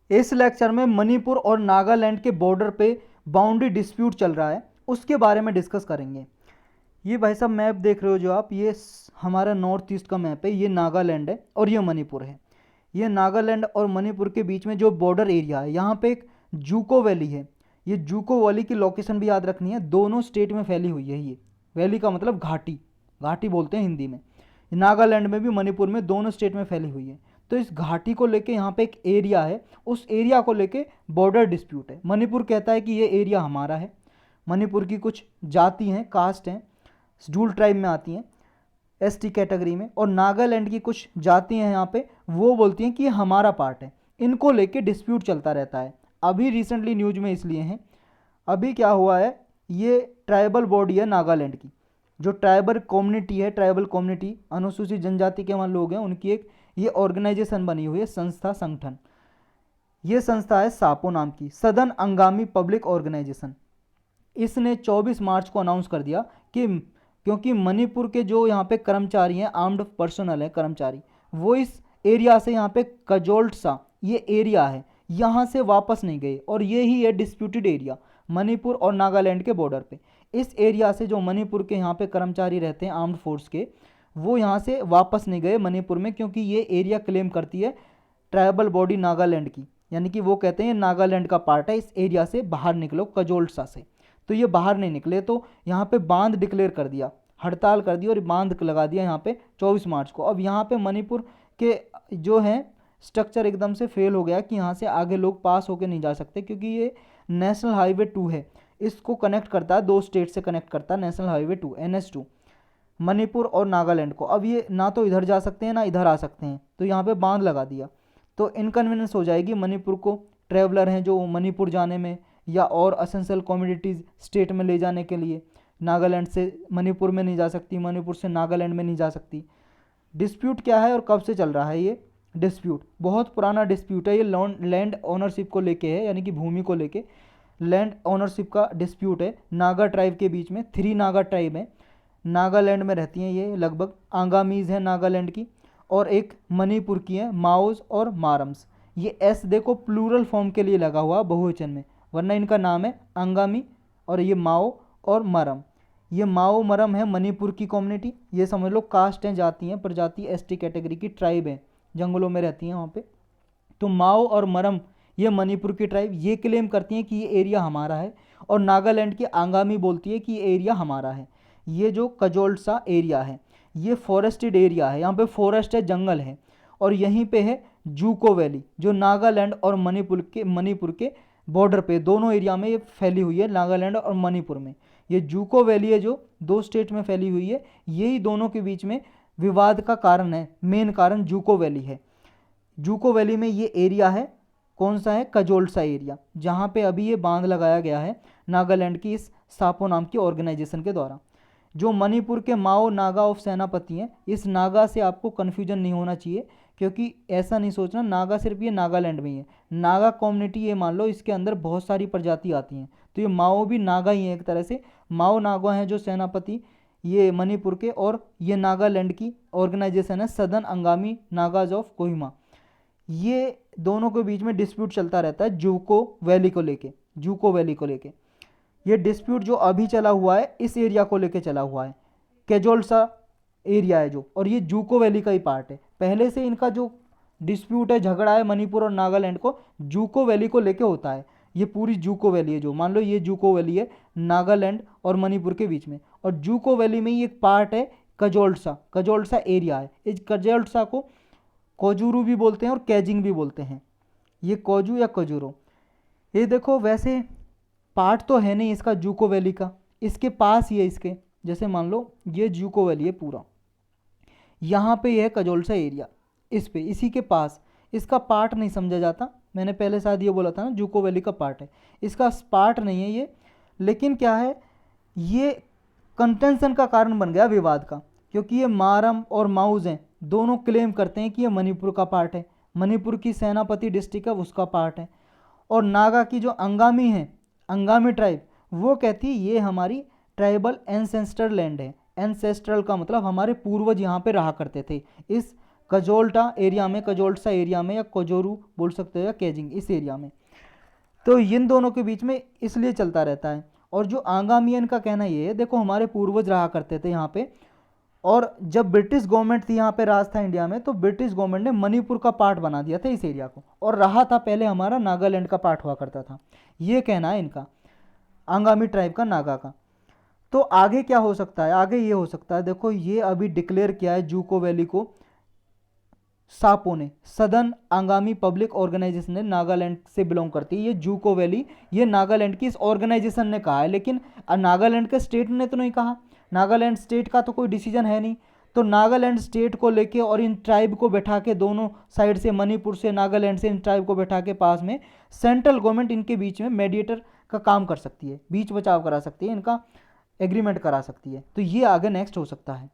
इस लेक्चर में मणिपुर और नागालैंड के बॉर्डर पे बाउंड्री डिस्प्यूट चल रहा है, उसके बारे में डिस्कस करेंगे। ये भाई साहब मैप देख रहे हो जो आप, ये हमारा नॉर्थ ईस्ट का मैप है। ये नागालैंड है और ये मणिपुर है। ये नागालैंड और मणिपुर के बीच में जो बॉर्डर एरिया है, यहाँ पे एक जूको वैली है। ये जूको वैली की लोकेशन भी याद रखनी है, दोनों स्टेट में फैली हुई है। ये वैली का मतलब घाटी, घाटी बोलते हैं हिंदी में। नागालैंड में भी मणिपुर में दोनों स्टेट में फैली हुई है। तो इस घाटी को लेके यहाँ पे एक एरिया है, उस एरिया को लेके बॉर्डर डिस्प्यूट है। मणिपुर कहता है कि ये एरिया हमारा है। मणिपुर की कुछ जाति हैं, कास्ट हैं, शेड्यूल ट्राइब में आती हैं, एसटी कैटेगरी में। और नागालैंड की कुछ जाति हैं यहाँ पे, वो बोलती हैं कि ये हमारा पार्ट है। इनको लेके डिस्प्यूट चलता रहता है। अभी रिसेंटली न्यूज में इसलिए हैं, अभी क्या हुआ है, ये ट्राइबल बॉडी है नागालैंड की, जो ट्राइबल कम्युनिटी है, ट्राइबल कम्युनिटी अनुसूचित जनजाति के वहाँ लोग हैं, उनकी एक ये ऑर्गेनाइजेशन बनी हुई है, संस्था, संगठन। ये संस्था है सापो नाम की, सदन अंगामी पब्लिक ऑर्गेनाइजेशन। इसने 24 मार्च को अनाउंस कर दिया कि क्योंकि मणिपुर के जो यहाँ पे कर्मचारी हैं, आर्म्ड पर्सनल हैं कर्मचारी, वो इस एरिया से, यहाँ पे कजोल्टसा ये एरिया है, यहाँ से वापस नहीं गए। और ये ही है डिस्प्यूटेड एरिया मणिपुर और नागालैंड के बॉर्डर पे। इस एरिया से जो मणिपुर के यहाँ पे कर्मचारी रहते हैं आर्म्ड फोर्स के, वो यहाँ से वापस नहीं गए मणिपुर में, क्योंकि ये एरिया क्लेम करती है ट्राइबल बॉडी नागालैंड की। यानी कि वो कहते हैं नागालैंड का पार्ट है, इस एरिया से बाहर निकलो कजोल्टसा से। तो ये बाहर नहीं निकले, तो यहाँ पे बांध डिक्लेयर कर दिया, हड़ताल कर दी और बांध लगा दिया यहाँ पे 24 मार्च को। अब यहाँ पे मणिपुर के जो है स्ट्रक्चर एकदम से फेल हो गया कि यहाँ से आगे लोग पास होके नहीं जा सकते, क्योंकि ये नेशनल हाईवे 2 है, इसको कनेक्ट करता है, दो स्टेट से कनेक्ट करता है नेशनल हाईवे 2 NH2, मणिपुर और नागालैंड को। अब ये ना तो इधर जा सकते हैं ना इधर आ सकते हैं, तो यहाँ पे बांध लगा दिया, तो इनकन्वीनियंस हो जाएगी मणिपुर को। ट्रैवलर हैं जो मणिपुर जाने में या और असेंशियल कमोडिटीज़ स्टेट में ले जाने के लिए, नागालैंड से मणिपुर में नहीं जा सकती, मणिपुर से नागालैंड में नहीं जा सकती। डिस्प्यूट क्या है और कब से चल रहा है ये डिस्प्यूट? बहुत पुराना डिस्प्यूट है ये, लैंड ओनरशिप को लेके है, यानी कि भूमि को लेके लैंड ओनरशिप का डिस्प्यूट है नागा ट्राइब के बीच में। 3 नागा ट्राइब है, नागालैंड में रहती हैं ये, लगभग आंगामीज है नागालैंड की, और एक मणिपुर की है माओज और मारम्स। ये एस देखो प्लूरल फॉर्म के लिए लगा हुआ बहुवचन में, वरना इनका नाम है अंगामी और ये माओ और मरम। ये माओ मरम है मणिपुर की कम्युनिटी, ये समझ लो कास्ट हैं, जाति हैं, प्रजाति एसटी कैटेगरी की, ट्राइब हैं, जंगलों में रहती हैं वहाँ पे। तो माओ और मरम ये मणिपुर की ट्राइब, ये क्लेम करती हैं कि ये एरिया हमारा है, और नागालैंड की आंगामी बोलती है कि ये एरिया हमारा है। ये जो कजोल्टसा एरिया है ये फॉरेस्टेड एरिया है, यहाँ पे फॉरेस्ट है, जंगल है, और यहीं पे है जूको वैली जो नागालैंड और मणिपुर के बॉर्डर पे, दोनों एरिया में ये फैली हुई है, नागालैंड और मणिपुर में। ये जूको वैली है जो 2 स्टेट में फैली हुई है, यही दोनों के बीच में विवाद का कारण है, मेन कारण जूको वैली है। जूको वैली में ये एरिया है, कौन सा है? कजोल्टसा एरिया, जहाँ पे अभी ये बांध लगाया गया है नागालैंड की इस सापो नाम की ऑर्गेनाइजेशन के द्वारा। जो मणिपुर के माओ नागा ऑफ सेनापति हैं, इस नागा से आपको कन्फ्यूजन नहीं होना चाहिए, क्योंकि ऐसा नहीं सोचना नागा सिर्फ ये नागालैंड में ही है। नागा कम्युनिटी ये मान लो, इसके अंदर बहुत सारी प्रजाति आती हैं, तो ये माओ भी नागा ही है एक तरह से। माओ नागा हैं जो सेनापति ये मणिपुर के, और ये नागालैंड की ऑर्गेनाइजेशन है सदन अंगामी नागाज ऑफ कोहिमा। ये दोनों के बीच में डिस्प्यूट चलता रहता है जूको वैली को लेके, जूको वैली को लेके। ये डिस्प्यूट जो अभी चला हुआ है इस एरिया को लेके चला हुआ है, कैजोल्सा एरिया है जो, और ये जूको वैली का ही पार्ट है। पहले से इनका जो डिस्प्यूट है, झगड़ा है मणिपुर और नागालैंड को जूको वैली को लेके होता है। ये पूरी जूको वैली है जो, मान लो ये जूको वैली है नागालैंड और मणिपुर के बीच में, और जूको वैली में ही एक पार्ट है कजोल्सा, कजोल्सा एरिया है। इस कजोल्सा को कोजूरू भी बोलते हैं और कैजिंग भी बोलते हैं, ये कोजू या कजूरो। ये देखो वैसे पार्ट तो है नहीं इसका जूको वैली का, इसके पास ही है इसके, जैसे मान लो ये जूको वैली है पूरा, यहाँ पे यह कजोल्सा एरिया, इस पे इसी के पास, इसका पार्ट नहीं समझा जाता। मैंने पहले शायद ये बोला था ना जूको वैली का पार्ट है, इसका पार्ट नहीं है ये। लेकिन क्या है, ये कंटेंशन का कारण बन गया विवाद का, क्योंकि ये मारम और माउज हैं, दोनों क्लेम करते हैं कि ये मणिपुर का पार्ट है, मणिपुर की सेनापति डिस्ट्रिक्ट है उसका पार्ट है। और नागा की जो अंगामी है, अंगामी ट्राइब, वो कहती है ये हमारी ट्राइबल एंसेस्टर लैंड है। एंसेस्ट्रल का मतलब हमारे पूर्वज यहाँ पे रहा करते थे, इस कजोल्टा एरिया में, कजोल्टा एरिया में, या कोजोरू बोल सकते हो, या केजिंग, इस एरिया में। तो इन दोनों के बीच में इसलिए चलता रहता है। और जो आंगामियन का कहना ये है, देखो हमारे पूर्वज रहा करते थे यहाँ पे, और जब ब्रिटिश गवर्नमेंट थी यहाँ पे राज था इंडिया में, तो ब्रिटिश गवर्नमेंट ने मणिपुर का पार्ट बना दिया था इस एरिया को, और रहा था पहले हमारा नागालैंड का पार्ट हुआ करता था। ये कहना है इनका, आंगामी ट्राइब का, नागा का। तो आगे क्या हो सकता है, आगे ये हो सकता है, देखो ये अभी डिक्लेयर किया है जूको वैली को सापो ने, सदर्न आंगामी पब्लिक ऑर्गेनाइजेशन ने, नागालैंड से बिलोंग करती है ये जूको वैली, ये नागालैंड की इस ऑर्गेनाइजेशन ने कहा है, लेकिन नागालैंड के स्टेट ने तो नहीं कहा, नागालैंड स्टेट का तो कोई डिसीजन है नहीं। तो नागालैंड स्टेट को लेके और इन ट्राइब को बैठा के, दोनों साइड से, मणिपुर से, नागालैंड से, इन ट्राइब को बैठा के पास में सेंट्रल गवर्नमेंट इनके बीच में मेडिएटर का काम कर सकती है, बीच बचाव करा सकती है, इनका एग्रीमेंट करा सकती है। तो ये आगे नेक्स्ट हो सकता है।